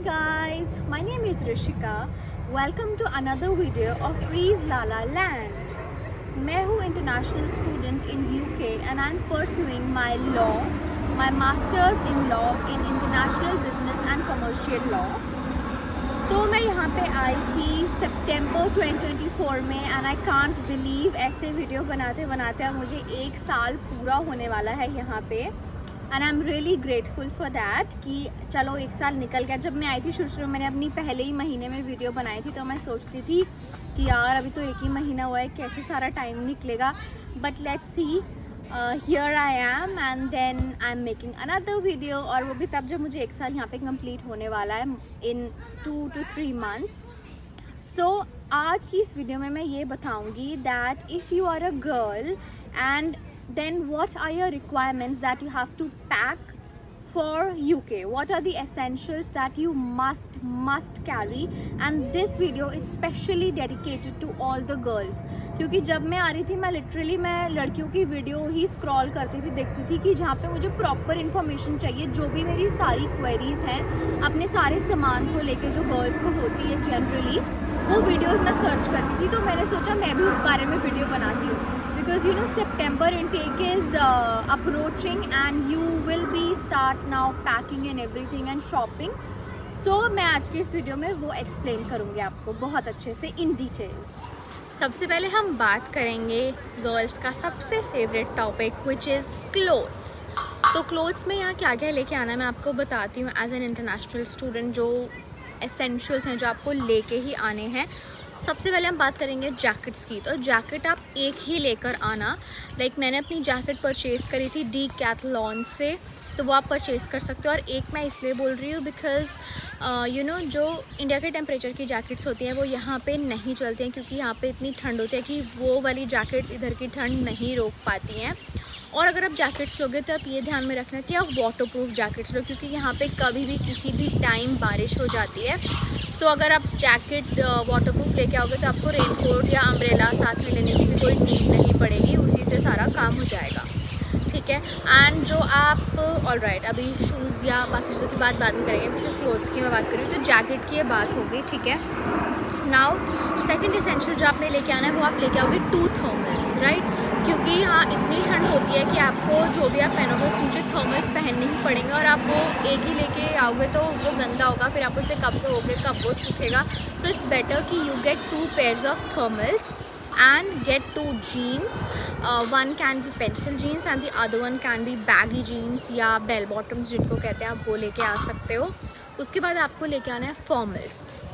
guys, my name is Rishika. Welcome to another video of Freeze Lala Land. मैं हूँ international student in UK and I'm pursuing my law, my masters in law in international business and commercial law. तो मैं यहाँ पे आई थी सितंबर 2024 में and I can't believe ऐसे video बनाते बनाते अब मुझे 1 साल पूरा होने वाला है यहाँ पे. And I am really grateful for that कि चलो 1 साल निकल गया. जब मैं आई थी शुरू मैंने अपनी पहले ही महीने में वीडियो बनाई थी तो मैं सोचती थी कि यार अभी तो 1 ही महीना हुआ है, कैसे सारा टाइम निकलेगा. But let's see, here I am and then I am making another video. और वो भी तब जब मुझे 1 साल यहाँ पे कंप्लीट होने वाला है इन 2 to 3 months. सो आज की इस वीडियो में मैं ये बताऊँगी that if you are a girl and then what are your requirements that you have to pack for UK, what are the essentials that you must carry, and this video is specially dedicated to all the girls. क्योंकि जब मैं आ रही थी मैं लड़कियों की video ही scroll करती थी, देखती थी कि जहाँ पे मुझे प्रॉपर इन्फॉर्मेशन चाहिए, जो भी मेरी सारी क्वेरीज हैं अपने सारे सामान को लेके जो गर्ल्स को होती है जनरली, वो वीडियोस मैं सर्च करती थी. तो मैंने सोचा मैं भी उस बारे में वीडियो बनाती हूँ because you know September intake is approaching and you will be start now packing and everything and shopping. So मैं आज के इस वीडियो में वो एक्सप्लेन करूँगी आपको बहुत अच्छे से इन डिटेल. सबसे पहले हम बात करेंगे गर्ल्स का सबसे favourite topic which is clothes. तो क्लोथ्स में यहाँ क्या क्या लेके आना है मैं आपको बताती हूँ. एज एन इंटरनेशनल स्टूडेंट जो एसेंशियल्स हैं जो आपको लेके ही आने हैं. सबसे पहले हम बात करेंगे जैकेट्स की. तो जैकेट आप एक ही लेकर आना. लाइक मैंने अपनी जैकेट परचेज़ करी थी डीकैथलॉन से, तो वो आप परचेज़ कर सकते हो. और एक मैं इसलिए बोल रही हूँ बिकॉज़ यू नो जो इंडिया के टेम्परेचर की जैकेट्स होती हैं वो यहाँ पे नहीं चलती हैं, क्योंकि यहाँ पे इतनी ठंड होती है कि वो वाली जैकेट्स इधर की ठंड नहीं रोक पाती हैं. और अगर आप जैकेट्स लोगे तो आप ये ध्यान में रखना कि आप वाटरप्रूफ जैकेट्स लो, क्योंकि यहाँ पे कभी भी किसी भी टाइम बारिश हो जाती है. तो अगर आप जैकेट वाटरप्रूफ लेके आओगे तो आपको रेनकोट या अम्ब्रेला साथ में लेने की भी कोई नीड नहीं पड़ेगी, उसी से सारा काम हो जाएगा. ठीक है. एंड जो आप ऑलराइट अभी शूज़ या बाकी चीज़ों की बात में करेंगे. सिर्फ क्लोथ्स की मैं बात कर रही हूँ, तो जैकेट की ये बात हो गई. ठीक है. नाउ सेकंड एसेंशियल जो आपने लेके आना है वो आप लेके आओगे 2 थर्मल्स. राइट. क्योंकि यहाँ इतनी ठंड होती है कि आपको जो भी आप पहनोगे उसके नीचे थर्मल्स पहनने ही पड़ेंगे. और आप वो एक ही लेके आओगे तो वो गंदा होगा, फिर आप उसे कब धोगे कब वो सूखेगा. सो इट्स बेटर कि you get 2 pairs of thermals and get 2 jeans. One can be pencil jeans and the other one can be baggy jeans या bell bottoms जिनको कहते हैं, आप वो लेके आ सकते हो. उसके बाद आपको लेके आना है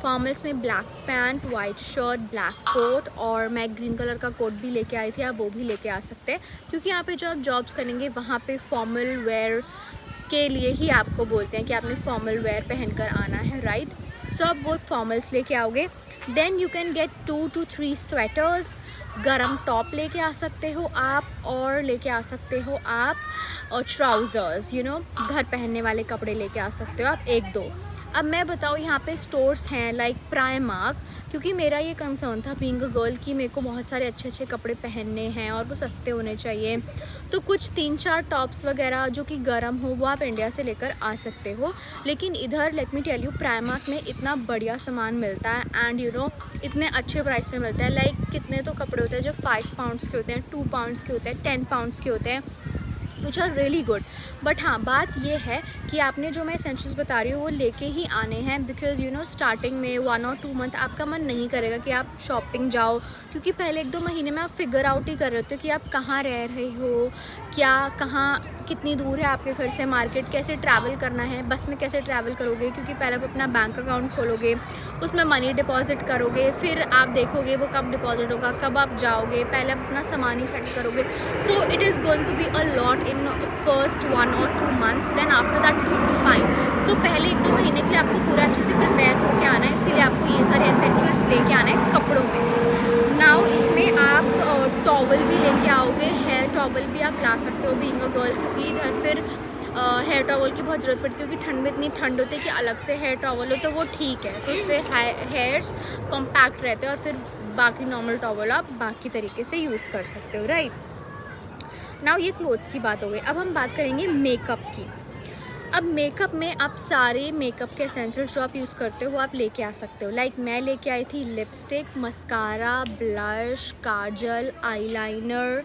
फॉर्मल्स में black pant, white shirt, black coat, और मैं ग्रीन कलर का कोट भी लेके आई थी, आप वो भी लेके आ सकते हैं. क्योंकि यहाँ पे जो आप जॉब्स करेंगे वहाँ पे फॉर्मल वेयर के लिए ही आपको बोलते हैं कि आपने फॉर्मल वेयर पहन कर आना है. राइट. सो आप वो फॉर्मल्स लेके आओगे. Then you can get 2 to 3 sweaters. गरम टॉप लेके आ सकते हो आप, और लेके आ सकते हो आप और ट्राउज़र्स, यू नो घर पहनने वाले कपड़े लेके आ सकते हो आप 1-2. अब मैं बताऊँ यहाँ पे स्टोर्स हैं लाइक प्राइमार्क, क्योंकि मेरा ये कंसर्न था बीइंग अ गर्ल कि मेरे को बहुत सारे अच्छे कपड़े पहनने हैं और वो सस्ते होने चाहिए. तो कुछ 3-4 टॉप्स वगैरह जो कि गर्म हो वो आप इंडिया से लेकर आ सकते हो. लेकिन इधर let me tell you Primark में इतना बढ़िया सामान मिलता है एंड यू नो इतने अच्छे प्राइस पे मिलता है. लाइक कितने तो कपड़े होते हैं जो 5 पाउंड्स के होते हैं, 2 पाउंड्स के होते हैं, 10 पाउंड्स के होते हैं, which are really good. But हाँ, बात ये है कि आपने जो मैं एसेंशियल्स बता रही हूँ वो लेके ही आने हैं. बिकॉज़ यू नो स्टार्टिंग में 1 or 2 मंथ आपका मन नहीं करेगा कि आप शॉपिंग जाओ, क्योंकि पहले 1-2 महीने में आप फिगर आउट ही कर रहे होते हो कि आप कहाँ रह रहे हो, क्या कहाँ कितनी दूर है आपके घर से मार्केट, कैसे ट्रैवल करना है, बस में कैसे ट्रैवल करोगे, क्योंकि पहले आप अपना बैंक अकाउंट खोलोगे, उसमें मनी डिपॉजिट करोगे, फिर आप देखोगे वो कब डिपॉजिट होगा, कब आप जाओगे, पहले आप अपना सामान ही सेट करोगे. So it is going to be a lot in first 1 or 2 months, then after that it will be fine. So पहले 1-2 महीने के लिए आपको पूरा अच्छे से प्रिपेयर होके आना है, इसीलिए आपको ये सारे एसेंशियल्स लेके आना है कपड़ों में. नाउ इसमें आप टॉवल भी लेके आओगे. हेयर टॉवल भी आप ला सकते हो बीइंग अ गर्ल, क्योंकि इधर फिर हेयर टॉवल की बहुत ज़रूरत पड़ती है, क्योंकि ठंड में इतनी ठंड होती है कि अलग से हेयर टॉवल हो तो वो ठीक है, तो इससे हेयर्स कॉम्पैक्ट रहते हैं और फिर बाकी नॉर्मल टॉवल आप बाकी तरीके से यूज़ कर सकते हो. राइट. नाउ ये क्लोथ्स की बात हो गई. अब हम बात करेंगे मेकअप की. अब मेकअप में आप सारे मेकअप के एसेंशियल्स जो आप यूज़ करते हो वो आप लेके आ सकते हो। लाइक मैं लेके आई थी lipstick, mascara, blush, kajal, eyeliner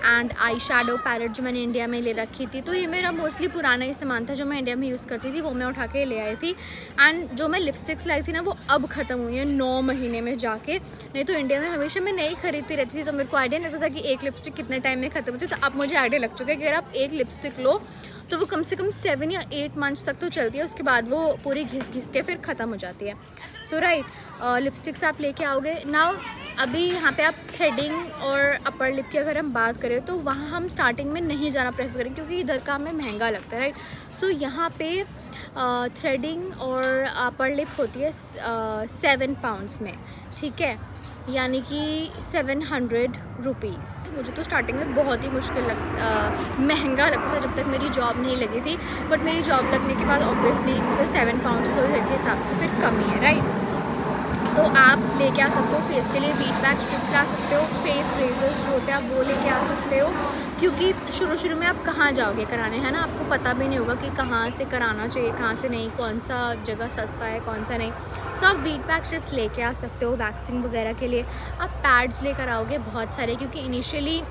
and eye shadow palette जो मैंने इंडिया में ले रखी थी। तो ये मेरा मोस्टली पुराना ही सामान था जो मैं इंडिया में यूज़ करती थी, वो मैं उठा के ले आई थी। एंड जो मैं लिपस्टिक्स लाई थी ना वो अब ख़त्म हुई है 9 महीने में जाके, नहीं तो इंडिया में हमेशा मैं नई खरीदती रहती थी, तो मेरे को आइडिया नहीं लगता था कि एक लिपस्टिक कितने टाइम में ख़त्म होती है। तो अब मुझे आइडिया लग चुका है कि अगर आप एक लिपस्टिक लो तो वो कम से कम 7 या 8 मंथ्स तक तो चलती है, उसके बाद वो पूरी घिस घिस के फिर ख़त्म हो जाती है। सो राइट, लिपस्टिक्स आप लेके आओगे। नाउ अभी यहाँ पे आप थ्रेडिंग और अपर लिप की अगर हम बात करें तो वहाँ हम स्टार्टिंग में नहीं जाना प्रेफर करें क्योंकि इधर का हमें महंगा लगता है, राइट। सो यहाँ पे थ्रेडिंग और अपर लिप होती है 7 पाउंड्स में, ठीक है, यानी कि 700 रुपीज़। मुझे तो स्टार्टिंग में बहुत ही महंगा लगता था जब तक मेरी जॉब नहीं लगी थी, बट मेरी जॉब लगने के बाद ऑब्वियसली फिर 7 पाउंड्स तो इधर के हिसाब से फिर कम ही है, राइट। तो आप लेके आ सकते हो फेस के लिए वीट वैक्स स्ट्रिप्स ला सकते हो, फेस रेजर्स जो होते हैं आप वो लेके आ सकते हो, क्योंकि शुरू में आप कहाँ जाओगे कराने, है ना, आपको पता भी नहीं होगा कि कहाँ से कराना चाहिए, कहाँ से नहीं, कौन सा जगह सस्ता है कौन सा नहीं। सो आप वीट वैक्स स्ट्रिप्स लेके आ सकते हो वैक्सिंग वगैरह के लिए। आप पैड्स लेकर आओगे बहुत सारे, क्योंकि इनिशियली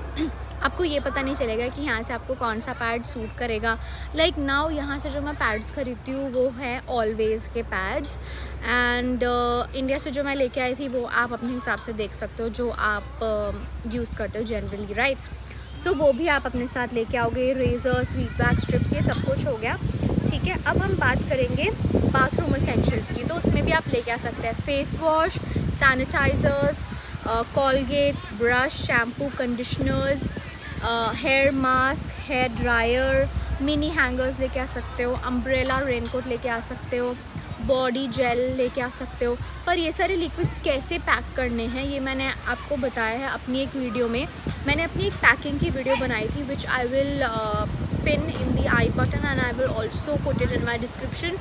आपको ये पता नहीं चलेगा कि यहाँ से आपको कौन सा पैड सूट करेगा। लाइक नाउ यहाँ से जो मैं पैड्स खरीदती हूँ वो है ऑलवेज के पैड्स, एंड इंडिया से जो मैं लेके आई थी वो आप अपने हिसाब से देख सकते हो जो आप यूज़ करते हो जनरली, राइट। सो वो भी आप अपने साथ लेके आओगे। रेजर्स, वीट वैक्स स्ट्रिप्स, ये सब कुछ हो गया, ठीक है। अब हम बात करेंगे बाथरूम एसेंशियल्स की, तो उसमें भी आप लेके आ सकते हैं face wash, sanitisers, Colgates, brush, shampoo, conditioners, hair mask, hair dryer, mini hangers लेके आ सकते हो, अम्ब्रेला, रेनकोट लेके आ सकते हो, बॉडी जेल लेके आ सकते हो। पर ये सारे लिक्विड्स कैसे पैक करने हैं ये मैंने आपको बताया है अपनी एक वीडियो में। मैंने अपनी एक पैकिंग की वीडियो बनाई थी which I will pin in the I button and I will also put it in my description.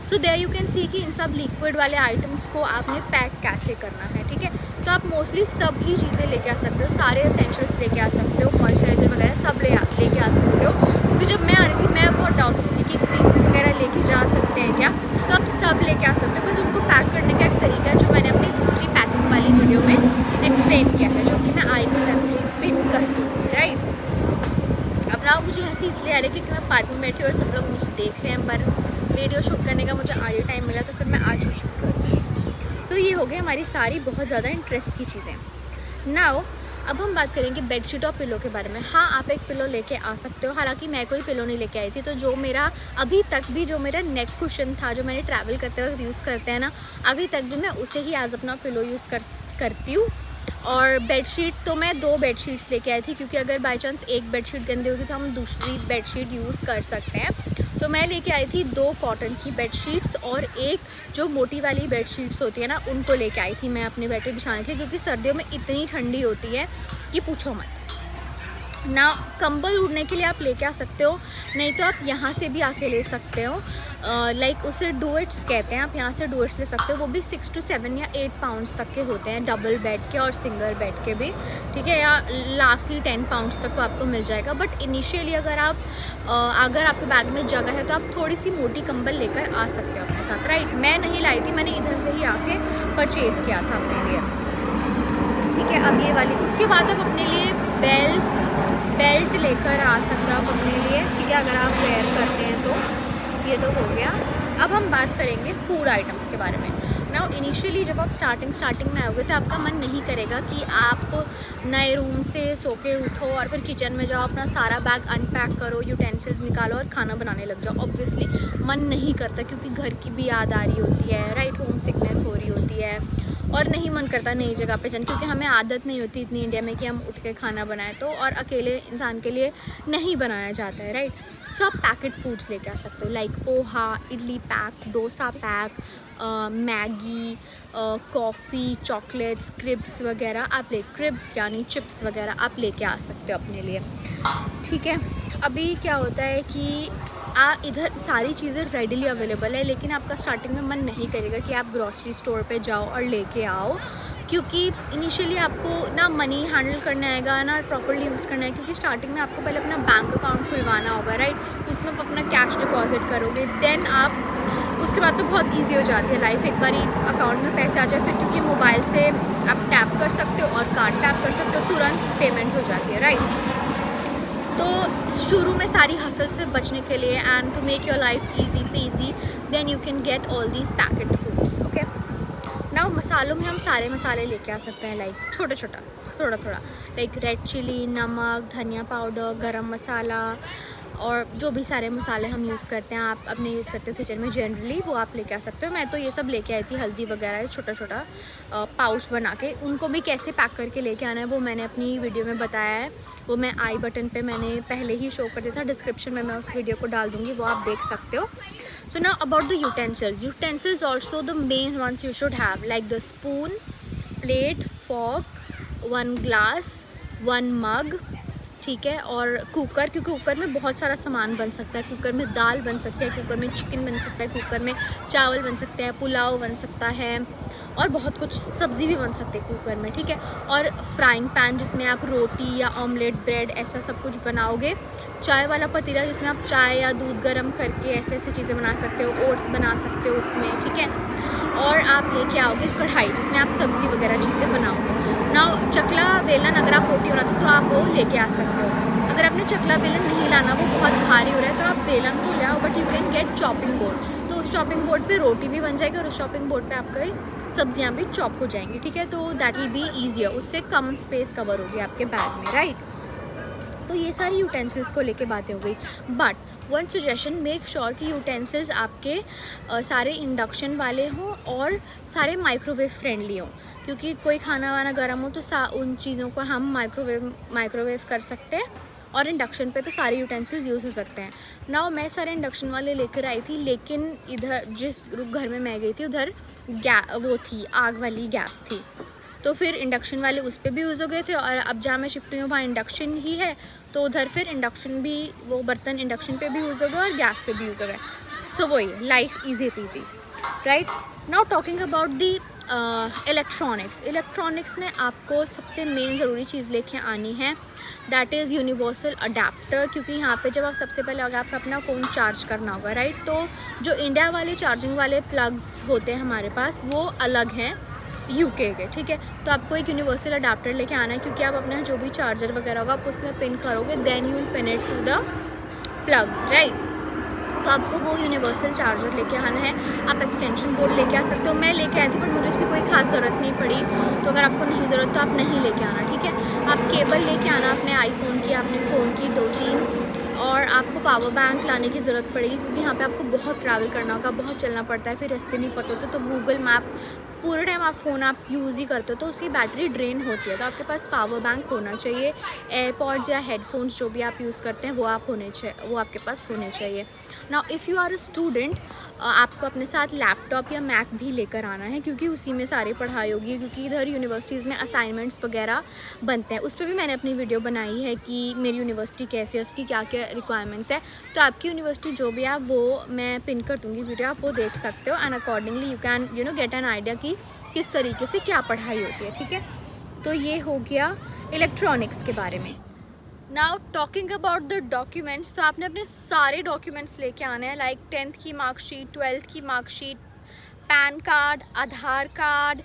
So there you can see कि इन सब लिक्विड वाले आइटम्स को आपने पैक कैसे करना है, ठीक है। तो आप मोस्टली सभी चीज़ें लेके आ सकते हो, सारे एसेंशियल्स लेके आ सकते हो, मॉइस्चराइज़र वगैरह सब लेके आ सकते हो। क्योंकि जब मैं आ रही थी मैं बहुत डाउटफुल थी कि क्रीम्स वगैरह लेके जा सकते हैं क्या, तो आप सब लेके आ सकते हो। बस उनको पैक करने का एक तरीका है जो मैंने अपनी दूसरी पैकिंग वाली वीडियो में एक्सप्लेन किया है, जो कि मैं आई बटन पिन कर दूँगी, राइट। अब ना मुझे हंसी इसलिए आ रही है क्योंकि मैं पार्क में बैठी और सब लोग मुझे देख रहे हैं, पर वीडियो शूट करने का मुझे आज ही टाइम मिला तो फिर मैं आज ही शूट करूँगी। सो ये हो गई हमारी सारी बहुत ज़्यादा इंटरेस्ट की चीज़ें। नाउ अब हम बात करेंगे बेडशीट और पिलो के बारे में। हाँ, आप एक पिलो लेके आ सकते हो, हालांकि मैं कोई पिलो नहीं लेके आई थी, तो जो मेरा अभी तक भी जो मेरा नेक कुशन था जो मैंने ट्रैवल करते वक्त यूज़ करते हैं ना, अभी तक भी मैं उसे ही एज अपना पिलो यूज़ करती हूँ। और बेडशीट तो मैं 2 बेडशीट्स लेके आई थी, क्योंकि अगर बाई चांस एक बेडशीट गंदी होगी तो हम दूसरी बेडशीट यूज़ कर सकते हैं। तो मैं लेके आई थी 2 कॉटन की बेडशीट्स और एक जो मोटी वाली बेडशीट्स होती है ना उनको लेके आई थी मैं अपने बेड पे बिछाने के लिए, क्योंकि सर्दियों में इतनी ठंडी होती है कि पूछो मत ना। कंबल उड़ने के लिए आप लेके आ सकते हो, नहीं तो आप यहाँ से भी आके ले सकते हो। लाइक उसे डुएट्स कहते हैं, आप यहाँ से डुएट्स ले सकते हो, वो भी 6 to 7 या 8 पाउंड्स तक के होते हैं, डबल बेड के और सिंगल बेड के भी, ठीक है। या लास्टली 10 पाउंड्स तक तो आपको मिल जाएगा। बट इनिशियली अगर आपके बैग में जगह है तो आप थोड़ी सी मोटी कंबल लेकर आ सकते हो अपने साथ, राइट। मैं नहीं लाई थी, मैंने इधर से ही आके परचेज़ किया था अपने लिए, ठीक है। अब ये वाली, उसके बाद आप अपने लिए बेल्ट लेकर आ सकते हो आप अपने लिए, ठीक है, अगर आप वेयर करते हैं तो। ये तो हो गया। अब हम बात करेंगे फूड आइटम्स के बारे में। नाउ इनिशियली जब आप स्टार्टिंग में आओगे तो आपका मन नहीं करेगा कि आप नए रूम से सो के उठो और फिर किचन में जाओ, अपना सारा बैग अनपैक करो, यूटेंसिल्स निकालो और खाना बनाने लग जाओ। ऑब्वियसली मन नहीं करता, क्योंकि घर की भी याद आ रही होती है, राइट, होम सिकनेस हो रही होती है और नहीं मन करता नई जगह पे जाने, क्योंकि हमें आदत नहीं होती इतनी इंडिया में कि हम उठ के खाना बनाएं, तो और अकेले इंसान के लिए नहीं बनाया जाता है, राइट। सो आप पैकेट फूड्स लेके आ सकते हो, like poha, idli pack, dosa pack, Maggi, coffee, chocolates, cribs वगैरह आप क्रिब्स यानी चिप्स वगैरह आप लेके आ सकते हो अपने लिए, ठीक है। अभी क्या होता है कि इधर सारी चीज़ें रेडिली अवेलेबल है, लेकिन आपका स्टार्टिंग में मन नहीं करेगा कि आप ग्रॉसरी स्टोर पे जाओ और लेके आओ, क्योंकि इनिशियली आपको ना मनी हैंडल करना आएगा ना प्रॉपर्ली यूज़ करना है, क्योंकि स्टार्टिंग में आपको पहले अपना बैंक अकाउंट खुलवाना होगा, राइट। उसमें आप अपना कैश डिपॉजिट करोगे, देन आप उसके बाद तो बहुत इजी हो जाती है लाइफ। एक बार अकाउंट में पैसे आ जाए फिर, क्योंकि मोबाइल से आप टैप कर सकते हो और कार्ड टैप कर सकते हो, तुरंत पेमेंट हो जाती है, राइट। तो शुरू में सारी हसल से बचने के लिए and to make your life easy peasy, then you can get all these packet foods, okay. ना मसालों में हम सारे मसाले लेके आ सकते हैं, लाइक थोड़ा थोड़ा, लाइक रेड चिली, नमक, धनिया पाउडर, गरम मसाला और जो भी सारे मसाले हम यूज़ करते हैं, आप अपने यूज़ करते हो किचन में जनरली, वो आप लेके आ सकते हो। मैं तो ये सब लेके आई थी, हल्दी वगैरह छोटा पाउच बना के। उनको भी कैसे पैक करके लेके आना है वो मैंने अपनी वीडियो में बताया है, वो मैं आई बटन पे मैंने पहले ही शो कर दिया था, डिस्क्रिप्शन में मैं उस वीडियो को डाल दूँगी, वो आप देख सकते हो। So now about the utensils also the main ones you should have, like the spoon, plate, fork, one glass, one mug, ठीक है। और कुकर, क्योंकि कुकर में बहुत सारा सामान बन सकता है, कुकर में दाल बन सकती है, कुकर में चिकन बन सकता है, कुकर में चावल बन सकते हैं, पुलाव बन सकता है और बहुत कुछ सब्ज़ी भी बन सकती है कुकर में, ठीक है। और फ्राइंग पैन जिसमें आप रोटी या ऑमलेट, ब्रेड ऐसा सब कुछ बनाओगे। चाय वाला पतीला जिसमें आप चाय या दूध गर्म करके ऐसे ऐसी चीज़ें बना सकते हो, ओट्स बना सकते हो उसमें, ठीक है। और आप लेके आओगे कढ़ाई जिसमें आप सब्ज़ी वगैरह चीज़ें बनाओगे। ना चकला बेलन, अगर आप रोटी बनाते हो तो आप वो लेके आ सकते हो। अगर आपने चकला बेलन नहीं लाना, वो बहुत भारी हो रहा है, तो आप बेलन तो ले आओ, but you can gate chopping board. तो उस चॉपिंग बोर्ड पे रोटी भी बन जाएगी और उस चॉपिंग बोर्ड पे आपकी सब्जियां भी चॉप हो जाएंगी, ठीक है। तो दैट विल बी ईजियर, उससे कम स्पेस कवर होगी आपके बैग में, राइट। तो ये सारी यूटेंसिल्स को लेके बातें हो गई, but one suggestion, make sure कि यूटेंसिल्स आपके सारे इंडक्शन वाले हों और सारे माइक्रोवेव फ्रेंडली हों, क्योंकि कोई खाना वाना गर्म हो तो उन चीज़ों को हम माइक्रोवेव कर सकते हैं, और इंडक्शन पे तो सारे यूटेंसिल्स यूज़ हो सकते हैं। ना मैं सारे इंडक्शन वाले लेकर आई थी, लेकिन इधर जिस घर में मैं गई थी उधर वो थी, आग वाली गैस थी, तो फिर इंडक्शन वाले उस पर भी यूज़ हो गए थे। और अब जहाँ मैं शिफ्ट हुई हूँ वहाँ इंडक्शन ही है, तो उधर फिर इंडक्शन भी, वो बर्तन इंडक्शन पे भी यूज़ हो गए और गैस पे भी यूज़ हो गए। सो वही life easy PG, right. Now talking about the electronics में आपको सबसे मेन ज़रूरी चीज़ लेके आनी है, दैट इज़ यूनिवर्सल अडेप्टर, क्योंकि यहाँ पे जब आप सबसे पहले अगर आपको अपना फ़ोन चार्ज करना होगा, राइट, तो जो इंडिया वाले चार्जिंग वाले प्लग्स होते हैं हमारे पास वो अलग हैं यूके के, ठीक है। तो आपको एक यूनिवर्सल अडेप्टर लेके आना है, क्योंकि आप अपना जो भी चार्जर वगैरह होगा आप उसमें पिन करोगे, then you will pin it to the plug, right. तो आपको वो यूनिवर्सल चार्जर लेके आना है। आप एक्सटेंशन बोर्ड लेके आ सकते हो, मैं लेके आई थी बट मुझे उसकी कोई खास ज़रूरत नहीं पड़ी, तो अगर आपको नहीं ज़रूरत तो आप नहीं लेके आना, ठीक है। आप केबल लेके आना अपने आईफोन की, अपने फ़ोन की 2-3, और आपको पावर बैंक लाने की ज़रूरत पड़ेगी, क्योंकि यहाँ पे आपको बहुत ट्रैवल करना होगा, बहुत चलना पड़ता है, फिर रास्ते नहीं पता होते, तो गूगल मैप पूरे टाइम आप फ़ोन आप यूज़ ही करते हो तो उसकी बैटरी ड्रेन होती है, तो आपके पास पावर बैंक होना चाहिए। एयरपॉड्स या हेडफोन्स जो भी आप यूज़ करते हैं वो आपके पास होने चाहिए। Now if you are a student, आपको अपने साथ लैपटॉप या मैक भी लेकर आना है, क्योंकि उसी में सारी पढ़ाई होगी, क्योंकि इधर यूनिवर्सिटीज़ में असाइनमेंट्स वगैरह बनते हैं। उस पर भी मैंने अपनी वीडियो बनाई है कि मेरी यूनिवर्सिटी कैसी है, उसकी क्या क्या रिक्वायरमेंट्स है। तो आपकी यूनिवर्सिटी जो भी है वो मैं पिन कर दूँगी वीडियो, आप वो देख सकते हो, and accordingly you can get an idea कि किस तरीके से क्या पढ़ाई होती है, ठीक है। तो ये हो गया इलेक्ट्रॉनिक्स के बारे में। Now talking about the documents, तो आपने अपने सारे डॉक्यूमेंट्स लेके आने हैं, लाइक 10th की मार्कशीट, 12th की मार्कशीट, पैन कार्ड, आधार कार्ड,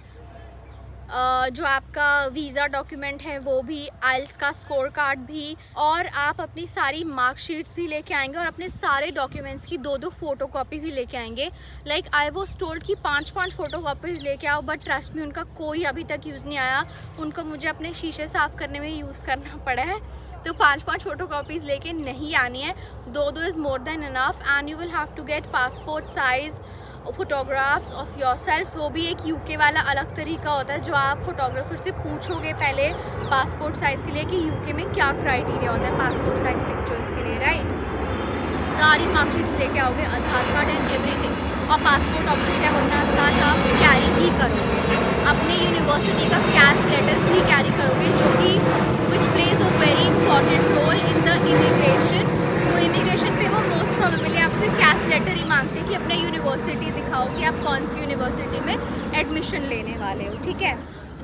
जो आपका वीज़ा डॉक्यूमेंट है वो भी, आइल्स का स्कोर कार्ड भी, और आप अपनी सारी मार्कशीट्स भी लेके आएंगे और अपने सारे डॉक्यूमेंट्स की 2-2 फ़ोटो कॉपी भी लेके आएंगे। लाइक आई वाज टोल्ड कि 5-5 फ़ोटो कॉपीज़ लेके आओ, बट ट्रस्ट में उनका कोई अभी तक यूज़ नहीं आया, उनको मुझे अपने शीशे साफ़ करने में यूज़ करना पड़ा है। तो 5-5 फ़ोटो कॉपीज़ लेके नहीं आनी है, 2-2 is more than enough, and you will have to get passport size photographs of yourself. वो भी एक यूके वाला अलग तरीका होता है, जो आप फोटोग्राफर से पूछोगे पहले पासपोर्ट साइज़ के लिए कि यूके में क्या क्राइटेरिया होता है पासपोर्ट साइज़ पिक्चर्स के लिए, राइट। सारी मार्कशीट्स लेके आओगे, आधार कार्ड एंड एवरीथिंग, और पासपोर्ट ऑब्वियसली आप अपना साथ आप कैरी ही करोगे। अपने यूनिवर्सिटी का कैश लेटर भी कैरी करोगे, जो कि which plays a very important role in the immigration. तो इमिग्रेशन पे वो मोस्ट प्रोबेबली आपसे कैश लेटर ही मांगते हैं कि अपने यूनिवर्सिटी दिखाओ कि आप कौन सी यूनिवर्सिटी में एडमिशन लेने वाले हो, ठीक है।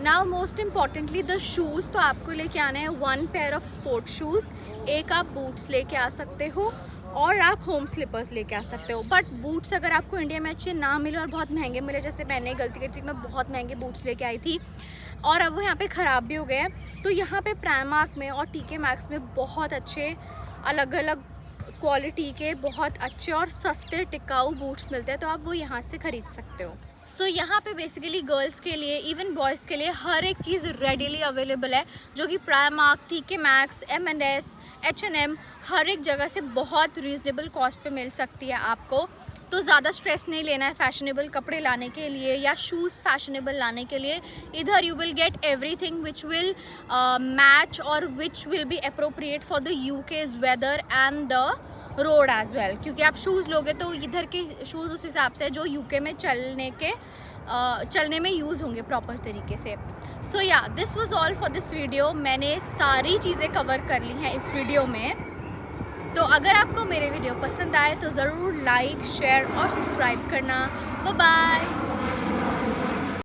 Now most importantly the shoes, तो आपको लेके आना है 1 पेयर ऑफ स्पोर्ट शूज़, एक आप बूट्स लेके आ सकते हो और आप होम स्लीपर्स लेके आ सकते हो। बट बूट्स अगर आपको इंडिया में अच्छे ना मिले और बहुत महंगे मिले, जैसे मैंने गलती करी थी, मैं बहुत महंगे बूट्स लेके आई थी और अब वो यहाँ पे ख़राब भी हो गए हैं, तो यहाँ पे प्राइमार्क में और टीके मैक्स में बहुत अच्छे अलग अलग क्वालिटी के बहुत अच्छे और सस्ते टिकाऊ बूट्स मिलते हैं, तो आप वो यहाँ से ख़रीद सकते हो। तो यहाँ पे बेसिकली गर्ल्स के लिए, इवन बॉयज़ के लिए हर एक चीज़ रेडीली अवेलेबल है, जो कि प्राइमार्क, टीके मैक्स, M&S, H&M हर एक जगह से बहुत रीज़नेबल कॉस्ट पे मिल सकती है आपको। तो ज़्यादा स्ट्रेस नहीं लेना है फैशनेबल कपड़े लाने के लिए या शूज़ फैशनेबल लाने के लिए। इधर you will get everything which will match और which will be appropriate for the UK's weather and the road as well, क्योंकि आप शूज़ लोगे तो इधर के शूज़ उस हिसाब से जो UK में चलने में यूज़ होंगे प्रॉपर तरीके से। सो या this was all for this video. मैंने सारी चीज़ें कवर कर ली हैं इस वीडियो में। तो अगर आपको मेरे वीडियो पसंद आए तो ज़रूर लाइक, शेयर और सब्सक्राइब करना। Bye bye.